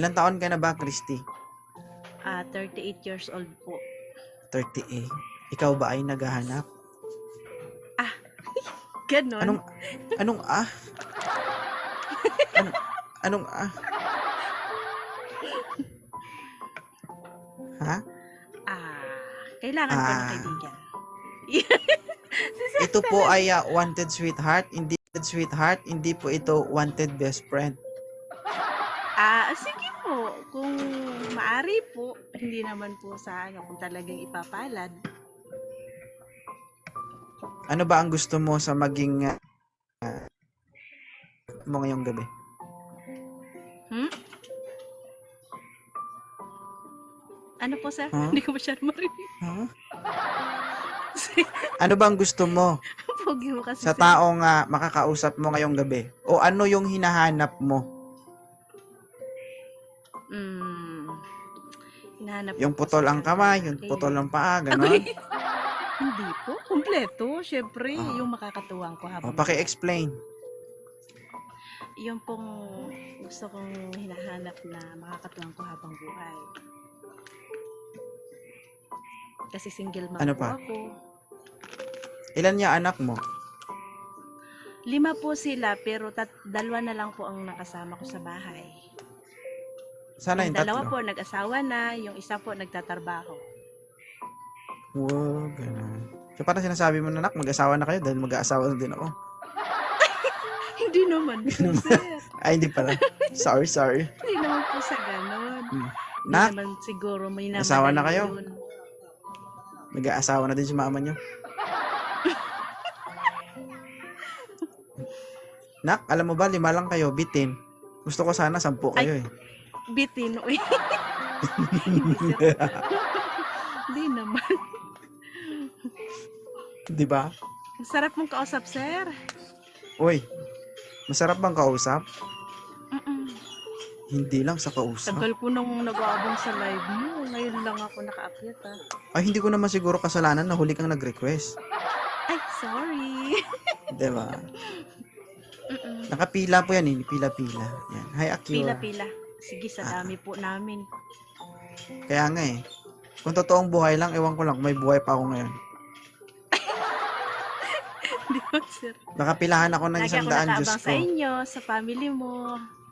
Ilang taon ka na ba, Christy? 38 years old po. 38. Ikaw ba ay naghahanap? Ganon. Anong anong Ha? Kailangan ko ng kaibigan. Ito po ay wanted sweetheart, hindi po ito wanted best friend. Sige po. Kung maari po, hindi naman po sa kung talagang ipapalad. Ano ba ang gusto mo sa maging mo ngayong gabi? Ano po, sir? Huh? Hindi ko masyado marinig. Huh? Ano ba ang gusto mo Pogi mo kasi, sa sir. taong makakausap mo ngayong gabi? O ano yung hinahanap mo? Hinahanap Yung ko putol sa ang kamay, yung lalaki. putol ang paa, gano'n? Hindi po. Kompleto. Siyempre, Ah. yung makakatuwang ko O, habang paki-explain. yung pong gusto kong hinahanap na makakatuwang ko habang buhay. Kasi single mom Ano po pa? ako. Ilan niya anak mo? 5 po sila, pero 2 na lang po ang nakasama ko sa bahay. Sana yung Yung 2 po tatlo. nag-asawa na, yung isa po nagtatrabaho. Wow, gano'n. So, parang sinasabi mo na, nak, mag-asawa na kayo dahil mag-aasawa na din ako. Hindi naman po, sir. Ay, hindi pala. Sorry. Hindi naman po sa ganon. Hindi Nak, naman siguro may naman. asawa na kayo? Mag-aasawa na din si mama niyo. Nak, alam mo ba, 5 lang kayo, bitin. Gusto ko sana 10 kayo eh. Bitin. Uy. Hindi, sir. Hindi naman. Di ba? Ang sarap mong kausap, sir. Uy, masarap bang kausap? Mm-mm. Hindi lang sa kausap. Tagal ko nang nag-aabang sa live mo. Ngayon lang ako nakaakyat, Ay, hindi ko naman siguro kasalanan na huli kang nag-request. Ay, sorry. Di ba? Mm-mm. Nakapila po yan eh. Pila-pila. Yan. Hi, Akira. Pila-pila. Sige, sa dami po namin. Kaya nga eh. Kung totoong buhay lang, ewan ko lang, may buhay pa ako ngayon. Di ba, sir? Nakapilahan ako ng Lagi ako 100, Diyos nakaabang ko. sa inyo, sa family mo,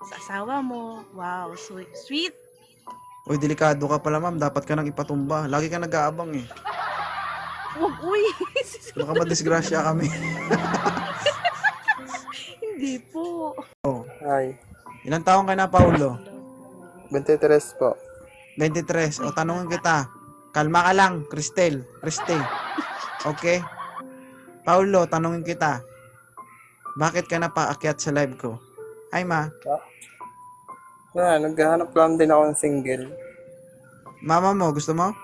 sa asawa mo. Wow, sweet. Sweet. Uy, delikado ka pala, ma'am. Dapat ka nang ipatumba. Lagi ka nag-aabang eh. Uy. Baka madisgrasya kami. Hindi po. Hi. Ilang taong ka na, Paulo? 23 po. 23. O, tanungin kita. Kalma ka lang, Christy. Okay? Paulo, tanungin kita. Bakit ka na paakyat sa live ko? Hi, ma. Naghahanap lang din ako ng single. Mama mo, gusto mo?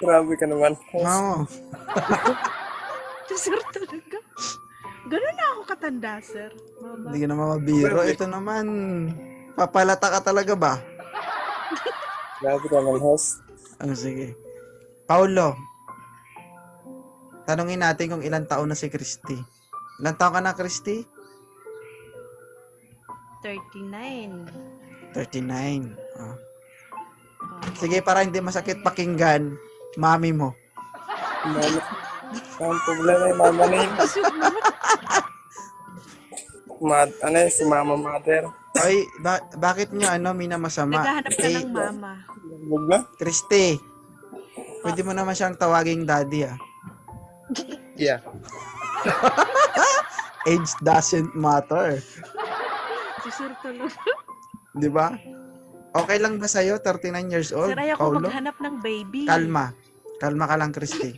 Grabe ka naman. Mama mo. Sir, talaga. Ganun na ako katanda, sir. Mama. Hindi ka naman mabiro. Ito naman. Papalata ka talaga ba? Grabe ka naman, host. Sige. Paulo. Tanungin natin kung ilang taon na si Christy. Ilang taon ka na, Christy? 39. 39. Oh. Sige, para hindi masakit pakinggan, mami mo. Mama. Ang problema yung mama na yun. Si mama mother. Ay, bakit nyo minamasama? Naghahanap ka ng mama. Huwag na? Christy, pwede mo naman siyang tawaging daddy ah. Yeah. Age doesn't matter. Si sir talaga. Di ba? Okay lang ba sa'yo, 39 years old, Sir, ayaw ko Paulo? maghanap ng baby. Kalma. Kalma ka lang, Christy.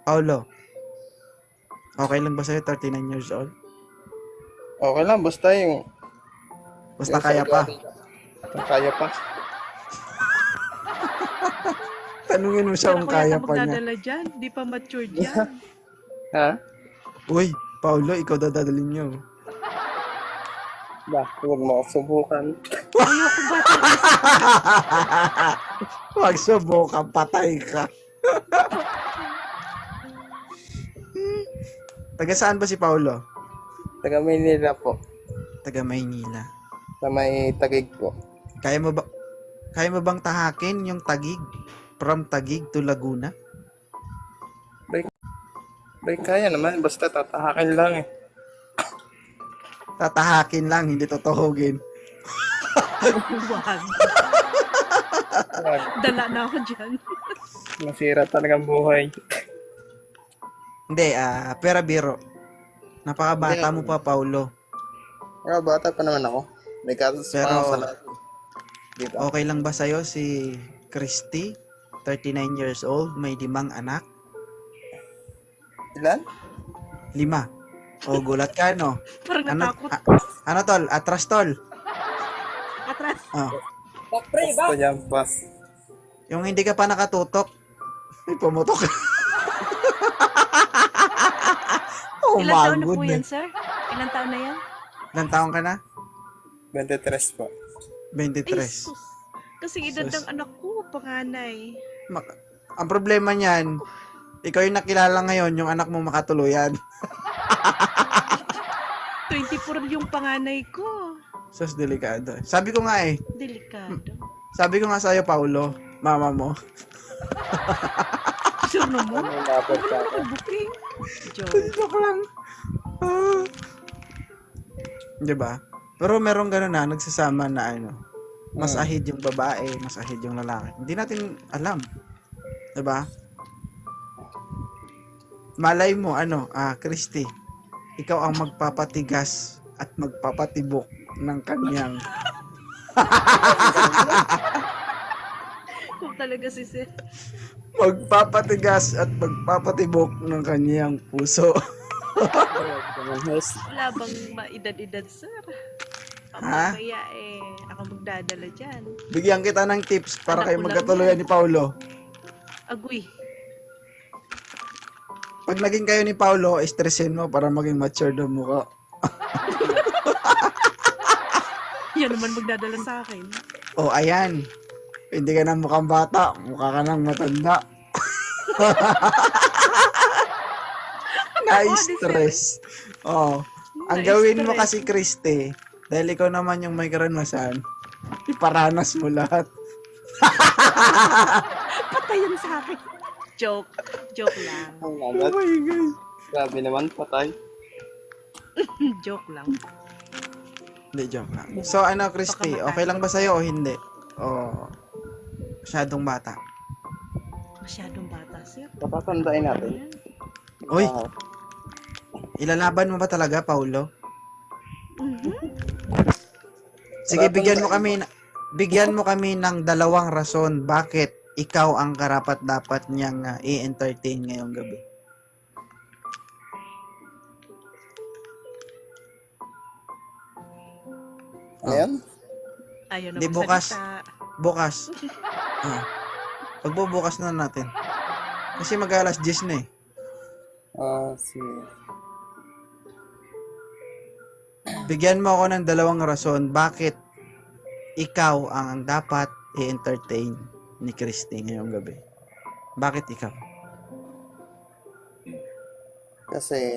Paulo, okay lang ba sa'yo, 39 years old? Okay lang, basta yung... Basta kaya pa. Kaya pa. Tanungin mo siya Sir, kung ako kaya yata pa niya. magdadala dyan. Di pa matured yan. Ha? Uy, Paulo, ikaw dadalhin niyo. Ba, huwag mo ako subukan. Ayoko ba? Huwag subukan, patay ka. Taga saan ba si Paulo? Taga Manila po. Taga Maynila. Sa may Taguig po. Kaya mo bang tahakin yung Taguig? From Taguig to Laguna? Bay, kaya naman. Basta tatahakin lang eh. Tatahakin lang, hindi totohogin. Wag. Wag. Dala na ako dyan. Masira talagang buhay. Hindi, pera biro. Napakabata mo pa, Paulo. Bata pa naman ako. May kasos pa Pero- ako sa lahat. Di ba? Okay lang ba sa'yo si Christy? 39 years old, may 5 anak. Ilan? 5. O, gulat ka, no? Parang Ano, natakot. ano tol? Atras, tol. Atras. Oh. Basta dyan, pas. Yung hindi ka pa nakatutok, ay, pumutok. Oh, Ilan taon na po magod yan, sir? Ilan taon na yan? Ilang taon ka na? 23 po. 23. Ay, sus. Kasi edad Sus. ng anak ko, panganay. Ang problema niyan, ikaw yung nakilala ngayon, yung anak mo makatuluyan. 24 yung panganay ko. Sus, delikado. Sabi ko nga Delikado. sabi ko nga sa'yo, Paulo, mama mo. Sure na mo? Ano yung dapat Huwag sa mo akin? booking. Joke. Joke lang. Ah. Diba? Pero meron ganun na, nagsasama na mas ahid yung babae, mas ahid yung lalaki. Hindi natin alam. Diba? Malay mo, Christy, ikaw ang magpapatigas at magpapatibok ng kanyang Kung talaga si sir. magpapatigas at magpapatibok ng kanyang puso. Wala bang maedad-edad, sir? Ha? Kaya ako magdadala dyan. Bigyan kita ng tips para Anak kayo ko lang magkatuluyan ni Paulo. Agoy. Pag naging kayo ni Paulo, stressin mo para maging mature daw mukha. Yan naman magdadala sa akin. O, ayan. Hindi ka na mukhang bata. Mukha ka nang matanda. Na-stress. Oh. Ang gawin mo kasi, Christy, dahil ikaw naman yung may karanasan, iparanas mo lahat. Patayan sa akin. Joke. Joke lang. Ang Oh lagat. my God. Grabe naman, patay. Joke lang. Hindi, joke lang. So, Christy, Baka okay lang ba sa'yo o hindi? O, masyadong bata? Masyadong bata, sir. Papatandain natin. Uy, Wow. ilalaban mo ba talaga, Paulo? Mhm. Sige, Tatandaan bigyan mo kami ng 2 rason bakit ikaw ang karapat-dapat niyang i-entertain ngayong gabi. Ano yan? Ayaw na Di bukas. magsalita. Bukas. Pagbubukas na natin. Kasi mag-alas 10 na eh. Sige. Bigyan mo ako ng 2 rason bakit ikaw ang dapat i-entertain ni Christy ngayong gabi. Bakit ikaw? Kasi,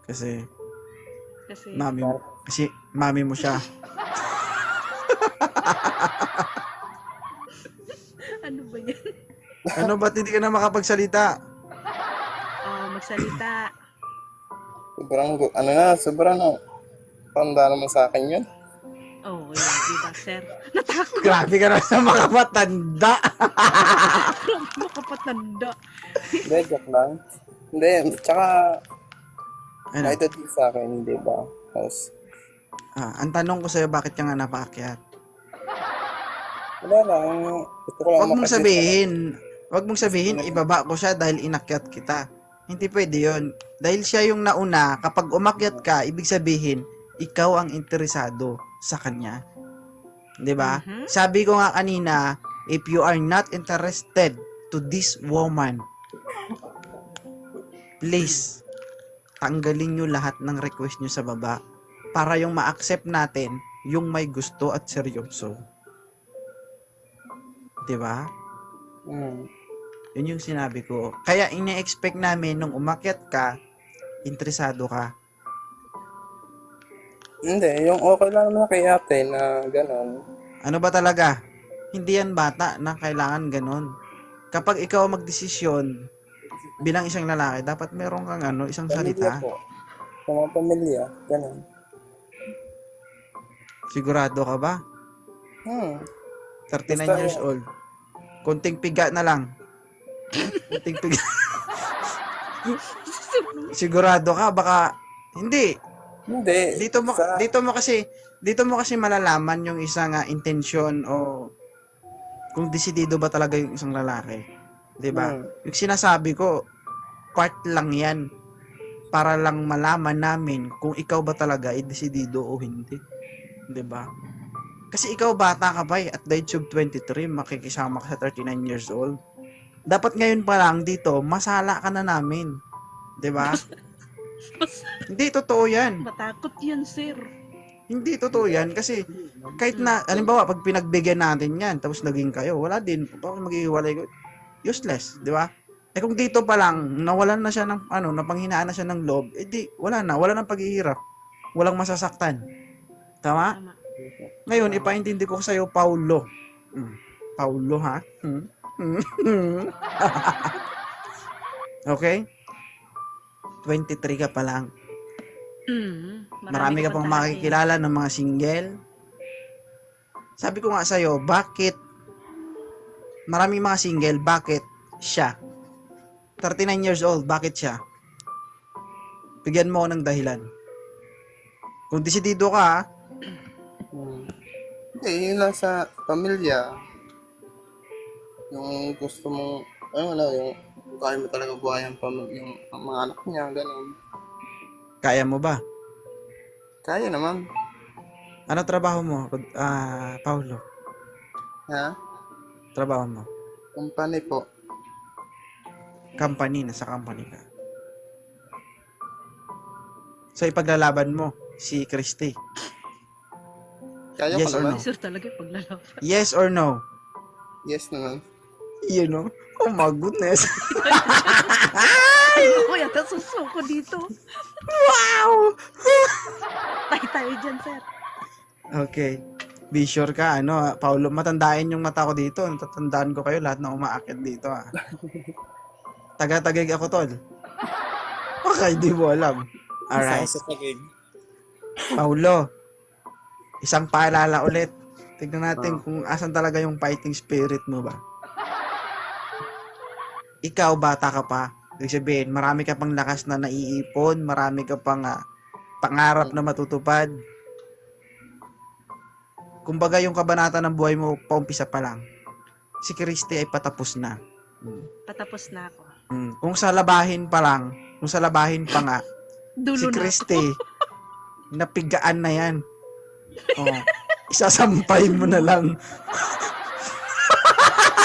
Kasi Kasi, mami mo siya. ano ba yan? Ano, ba't hindi ka na makapagsalita? Magsalita. sobrang tanda naman sa akin yun. Oh, yun, diba, sir? Natakot. Grabe ka na sa mga matanda. Makapatanda. Hindi, joke lang. Hindi, tsaka, Ano? kahit din sa akin, di ba? Tapos, Ang tanong ko sa'yo, bakit ka nga napaakyat? wala lang. Gusto ko lang Wag mong sabihin, ibaba ko siya dahil inakyat kita. Hindi pwede yun. Dahil siya yung nauna, kapag umakyat ka, ibig sabihin, ikaw ang interesado sa kanya. 'Di ba? Mhm. Sabi ko nga kanina, if you are not interested to this woman, please, tanggalin nyo lahat ng request nyo sa baba para yung ma-accept natin yung may gusto at seryoso. 'Di ba? Yun yung sinabi ko. Kaya ine-expect namin nung umakyat ka, interesado ka. Hindi, yung okay lang naman kay ate na gano'n. Ano ba talaga? Hindi yan bata na kailangan ganun. Kapag ikaw ang magdesisyon bilang isang lalaki, dapat meron kang isang Pamilya salita. po. Sa mga pamilya, gano'n. Sigurado ka ba? 39 Basta years yun. old. Konting piga na lang. Konting piga. Sigurado ka baka hindi. Hindi. Dito mo kasi malalaman yung isang intensyon o kung desidido ba talaga yung isang lalaki. 'Di ba? Yung sinasabi ko, part lang 'yan para lang malaman namin kung ikaw ba talaga ay desidido o hindi. 'Di ba? Kasi ikaw bata ka pa at the age of 23, makikisama ka sa 39 years old. Dapat ngayon pa lang dito, masala ka na namin. 'Di ba? Hindi totoo 'yan. Matakot yun, sir. Hindi totoo 'yan kasi kahit na halimbawa pag pinagbigyan natin 'yan tapos naging kayo, wala din bakit maghihiwalay ko? Useless, 'di ba? Eh kung dito pa lang nawalan na siya ng napanghinaan na siya ng loob, di wala nang paghihirap. Walang masasaktan. Tama? Tama. Ngayon ipaintindi ko sa iyo, Paulo. Paulo, ha? Okay? 23 ka pa lang. Marami ka pang makikilala ng mga single. Sabi ko nga sa'yo, bakit maraming mga single, bakit siya? 39 years old, bakit siya? Bigyan mo ako ng dahilan. Kung desidido ka, ha? Hindi, yun lang sa pamilya. Yung gusto mong, yung kaya mo talaga buhay yung mga anak niya, gano'n. Kaya mo ba? Kaya naman. Ano trabaho mo, Paulo? Ha? Trabaho mo? Company po. Company, nasa company ka. So, ipaglalaban mo si Christy. Kaya Yes ko or naman. no? Sir talaga paglalaban. Yes or no? Yes naman. You know? Oh my goodness. Ako yata susuko dito. Wow! Tayo dyan, sir. Okay. Be sure ka, Paulo, matandain yung mata ko dito. Tatandaan ko kayo lahat na umaakit dito, Taga-tagig ako, tol. Baka hindi mo alam. Alright. Isa sa tagig. Paulo, isang paalala ulit. Tignan natin kung asan talaga yung fighting spirit mo ba. Ikaw, bata ka pa. Ibig sabihin, marami ka pang lakas na naiipon, marami ka pang pangarap na matutupad. Kumbaga, yung kabanata ng buhay mo, paumpisa pa lang. Si Christy ay patapos na. Patapos na ako. Kung sa labahin pa lang, kung sa labahin pa nga, Dulo si na Christy, napigaan na yan. Oh, isasampay mo na lang. ako.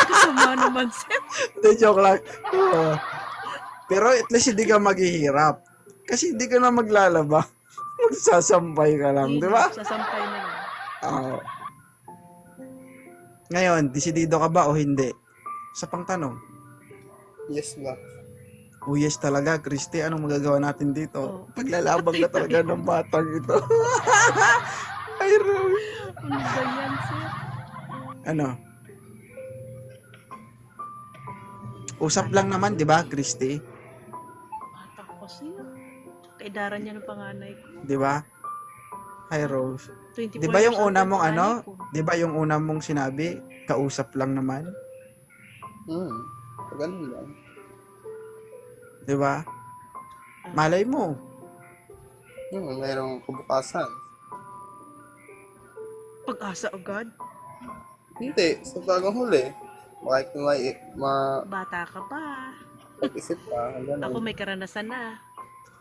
Kasama naman, sir. Hindi, joke lang. Oo. Pero at least hindi ka maghihirap. Kasi hindi ka na maglalaba. Magsasampay ka lang, di ba? Sasampay na lang. Oo. Ngayon, desidido ka ba o hindi? Sa pangtanong. Yes ba? Oh yes talaga, Christy. Anong magagawa natin dito? Oh. Paglalabang ka talaga ng batang ito. Ay, Rose. Ano ba yan, sir? Ano? Usap lang naman, di ba, Christy? Bata ko, sir. Kaidaran niya ng panganay ko. Di ba? Hi, Rose. 24 Di ba yung years old una ang mong panganay ko. di ba yung una mong sinabi, kausap lang naman? Ganun lang. Di ba? Malay mo. Mayroong kabukasan. Pag-asa agad. Hindi, sa bagong huli. Kahit Bata ka pa. mag-isip ka, gano'n. Ako may karanasan na.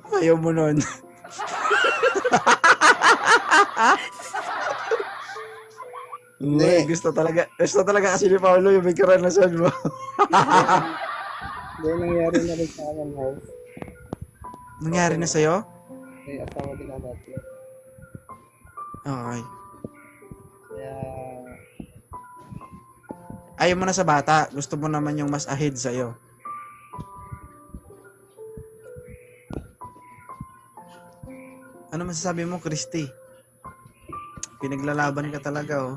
Ayaw mo nun. Hindi. Gusto talaga kasi ni Paolo yung may karanasan mo. Hindi, nangyari na rin sa akin, house. Nangyari na sa'yo? May asawa din ako dati. Okay. Kaya, Ayaw mo na sa bata. Gusto mo naman yung mas ahead sa'yo. Ano masasabi mo, Christy? Pinaglalaban ka talaga, oh.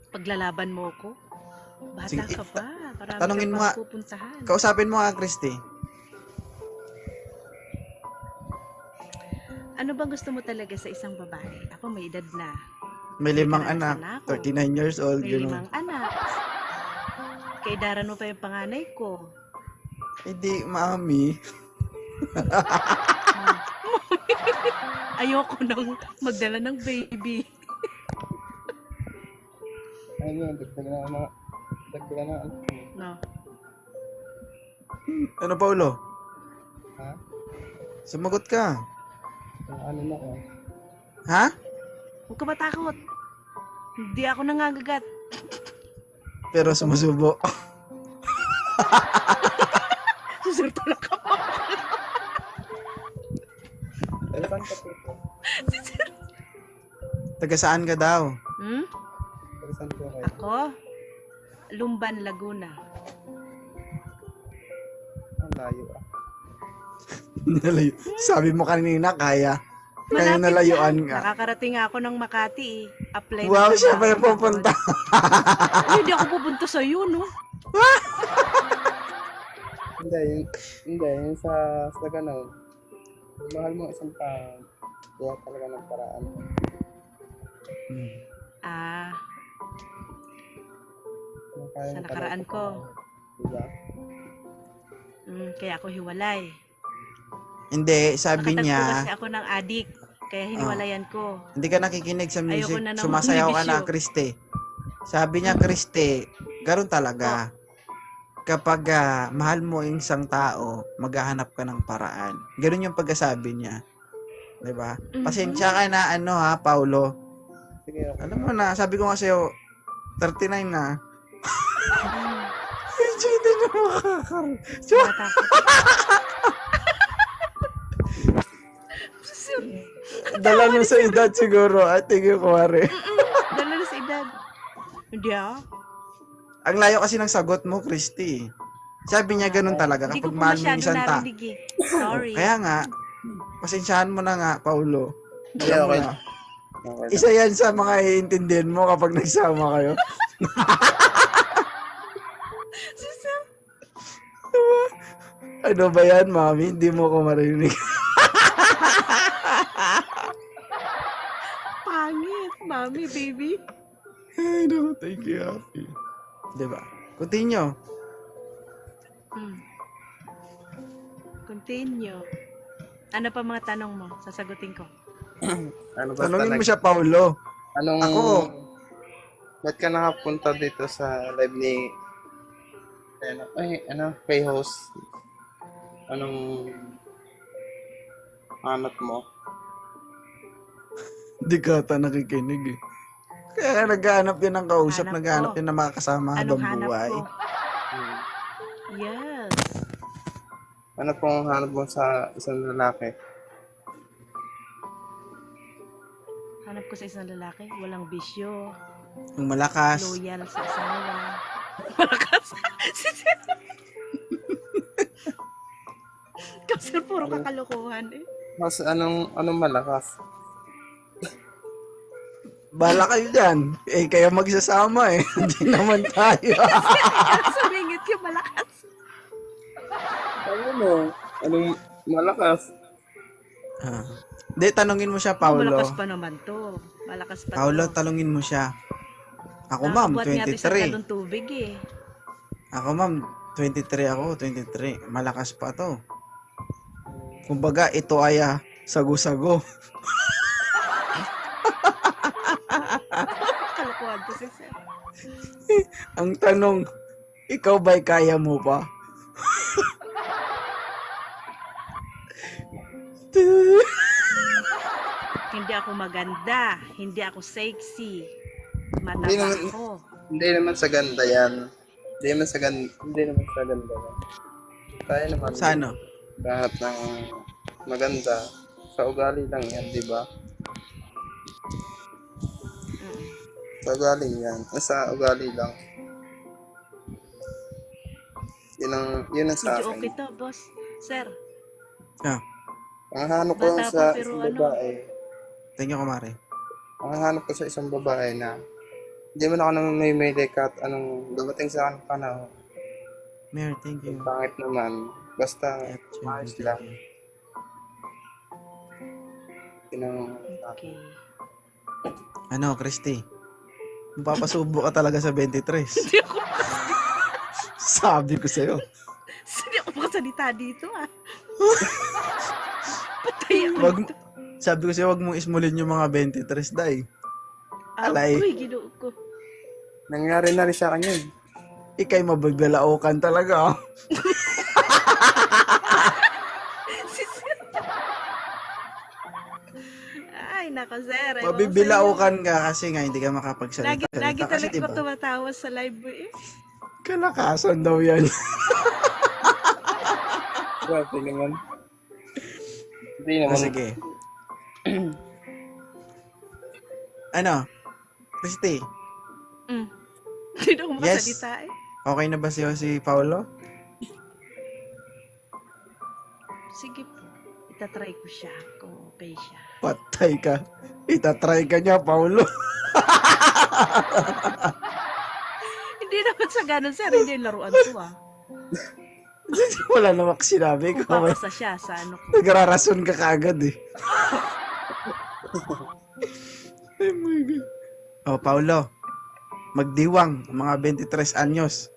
Paglalaban mo ko? Bata Sige, ka pa. Marami tanungin ka mo pa nga. pupuntahan. Kausapin mo nga, Christy. Ano bang gusto mo talaga sa isang babae? Ako may edad na. May May 5 karanasan anak, na ako. 39 years old, May gano'n. 5 anak. Kay Daran mo pa yung panganay ko. Hindi, mami. Ayoko nang magdala ng baby. Ayun yun, dagdagan na ano. No. Ano, Paulo? Ha? Sumagot ka. Ano na ko? Ha? Huwag ka matakot. Hindi ako nangangagat. Pero sumusubo. Sir, talaga ako. Talagang ka po. Taga saan ka daw? Hmm? Talagang po kayo. Ako? Lumban, Laguna. Ang layo ah. Nalayo. Sabi mo kanina, kaya. Kaya Malapit nalayuan lang. ka. Nakakarating ako ng Makati eh. Apply Wow, ng siya pa trabaho yung pupunta. Ay, hindi ako pupunta sa iyo, no? Hindi, yun sa ganun. Mahal mo isang tao. Kaya talaga ng paraan. Ah, Kung kaya Sa mo nakaraan talaga ko. Diba? kaya ako hiwalay. Hindi, sabi Nakatagpo niya, kasi ako ng adik. Kaya hiniwalayan ko. hindi ka nakikinig sa music. Ayoko na naman Sumasayaw ka na, bisyo. Christy. Sabi niya, Christy, ganoon talaga. Kapag mahal mo yung isang tao, maghahanap ka ng paraan. Ganun yung pagkasabi niya. 'Di ba? Pasensya ka na, ano ha, Paulo. Sige, okay. Alam mo na, sabi ko nga sa'yo, 39 na. Mm, Medyo hindi na makakaroon. Natakot. Sir, Dala mo sa edad siguro. I think yung kuwari. dala na sa edad. Hindi ah. Ang layo kasi ng sagot mo, Christy. Sabi niya ganun talaga Hindi ko kapag po mahal mo yung masyado isang tao. narinig eh. Sorry. Kaya nga, pasensyahan mo na nga, Paulo. Sige, Alam mo okay. na. Okay. Isa yan sa mga iintindihan mo kapag nagsama kayo. Sir, Ano ba yan, mami? Hindi mo ko marinig. pangit. Mami, baby. Ay, no, thank you, Happy. Diba? Continue. Hmm. Continue. Ano pa mga tanong mo? Sasagutin ko. Ano ba Tanungin talaga? mo siya, Paulo. Anong... Ako. Ba't ka nakapunta dito sa live ni... kay host? Anong... hanap mo? Hindi ka ata nakikinig eh. Kaya naghahanap din ng kausap, Hanap naghahanap ko. din ng makakasama Anong habang hanap buhay. ko? Hmm. Yes. Ano pong hanap mo sa isang lalaki? Hanap ko sa isang lalaki. Walang bisyo. Yung malakas. Loyal sa asawa. Malakas. Kasi puro kakalokohan eh. Mas anong malakas? Bala kayo dyan. Eh, kaya magsasama eh. Hindi naman tayo. Sabingit yung malakas. Anong malakas? Hindi, tanungin mo siya, Paulo. Malakas pa naman to. Malakas pa Paulo, to. talungin mo siya. Ako, ma'am, Nakabuhat nga to isang 23. galon tubig eh. Ako, ma'am, 23 ako, 23. Malakas pa to. Kumbaga, ito ay sago-sago. Kalokohan to si Sir. Ang tanong, ikaw ba'y kaya mo pa? Hindi ako maganda. Hindi ako sexy. Hindi Mataba naman- ako. Hindi naman sa ganda yan. Hindi naman sa ganda yan. Kaya naman. Sa ano? Lahat ng maganda. Sa ugali lang yan, di ba? Mm. Sa ugali yan. Sa ugali lang. Yun ang sa Medyo akin. okay to, boss. Sir, Ah, Ang hanap ko Bata sa pa, pero isang babae, thank you, kumare. Ang hanap ko sa isang babae na hindi man ako nang may dekat anong dumating sa akin panahon. Mayor, thank you. Pangit naman. Basta maayos lang. Tinang Okay. Ano, Christy? Mapapasubo ka talaga sa 23. Hindi ako, Sabi ko sa'yo. hindi ako makasalita dito ah. Patay ako. Wag, sabi ko sa'yo, wag mong ismulin yung mga 23, day. alay. Uy, ginoo ko. nangyari na rin sa kanya. Ikay mabaglalaukan talaga. Ay, nako sir. Mabibilaukan ka kasi nga hindi ka makapagsalita. Lagi Kasi talaga ko diba, tumatawa sa live mo eh. kalakasan daw yan. Grabe naman. Hindi Ah, naman. sige. Ano? Christy, Mm. Hindi na ako Yes. makasalita eh. okay na ba si Paolo? Sige po. Itatry ko siya kung okay siya. Patay ka. Itatry ka niya, Paolo. Hindi naman sa ganun sir. Hindi yung laruan ko ah. Wala namang sinabi Kung ko. papasa siya sa ano ko. Nagrarason ka kaagad eh. Oh my God. Oh, Paolo. Magdiwang, mga 23 anyos.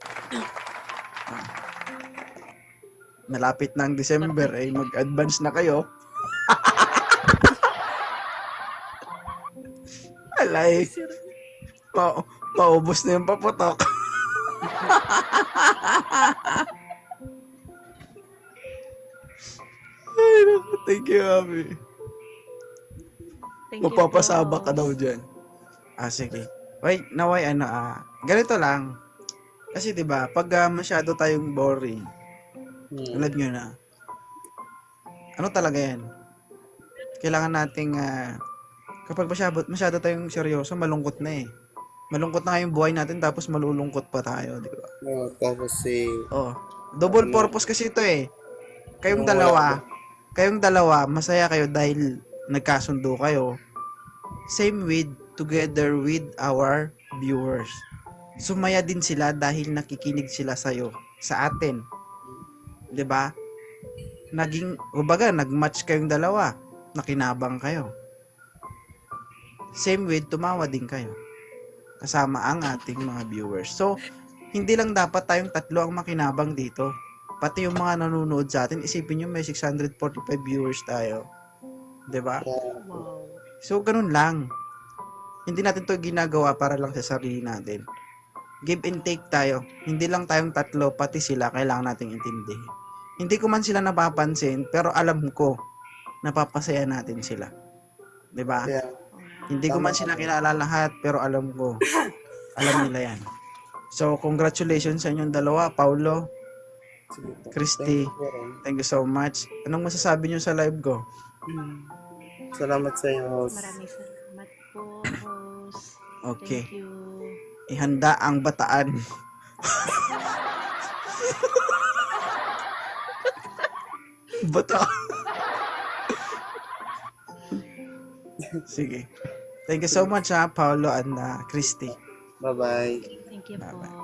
Ah. Malapit na ang December, ay mag-advance na kayo. Alay, Sir, maubos na yung paputok. Ay, naku, thank you, Abi. thank you Mapapasaba ka boss. daw dyan. Ah, sige. Wait, naway, ganito lang. Kasi 'di ba, pag masyado tayong boring, tulad nyo na, ano talaga yan? Kailangan nating, kapag masyado tayong seryoso, malungkot na eh. Malungkot na nga yung buhay natin, tapos malulungkot pa tayo, di ba? No, tapos Oh, double purpose kasi ito eh. Kayong Yung dalawa, masaya kayo dahil nagkasundo kayo. Same with, together with our viewers. Sumaya din sila dahil nakikinig sila sa'yo, sa atin. 'Di ba? Nag-match kayong dalawa. Nakinabang kayo. Same with, tumawa din kayo. Kasama ang ating mga viewers. So, hindi lang dapat tayong tatlo ang makinabang dito. Pati yung mga nanonood sa atin, isipin nyo may 645 viewers tayo. 'Di ba? Wow. So, ganun lang. Hindi natin to ginagawa para lang sa sarili natin. Give and take tayo. Hindi lang tayong tatlo, pati sila kailangan nating intindihin. Hindi ko man sila napapansin, pero alam ko, napapasaya natin sila. 'Di ba? Yeah. Hindi ko man sila kilala lahat, pero alam ko. Alam nila yan. So, congratulations sa inyong dalawa, Paulo, Sige po. Christy. Thank you rin. Thank you so much. Anong masasabi nyo sa live ko? Salamat sa inyo, host. Maraming salamat po, host. Okay. Thank you. Ihanda ang bataan. Bata. Sige. Thank you so much ha, Paulo and Christy. Bye-bye. Thank you Bye-bye. po.